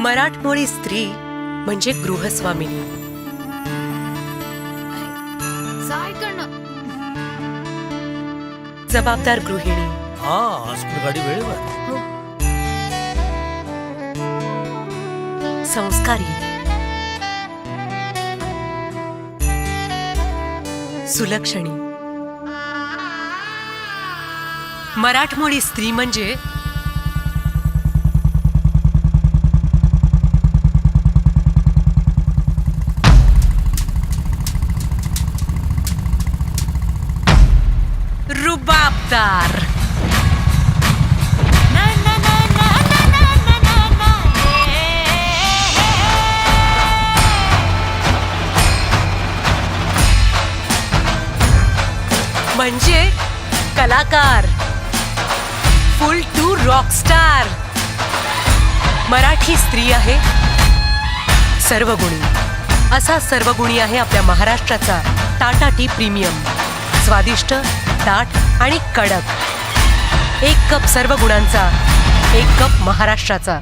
मराठमोळी स्त्री म्हणजे गृहस्वामिनी. जबाबदार गृहिणी. आज गाडी वेळेवर. संस्कारी. सुलक्षणी. मराठमोळी स्त्री म्हणजे रुबाबदार. म्हणजे कलाकार. फुल टू रॉकस्टार. मराठी स्त्री आहे सर्वगुणी. असा सर्वगुणी आहे आपल्या महाराष्ट्राचा टाटा टी प्रीमियम. स्वादिष्ट, ताट आणि कडक. एक कप सर्व गुणांचा, एक कप महाराष्ट्राचा.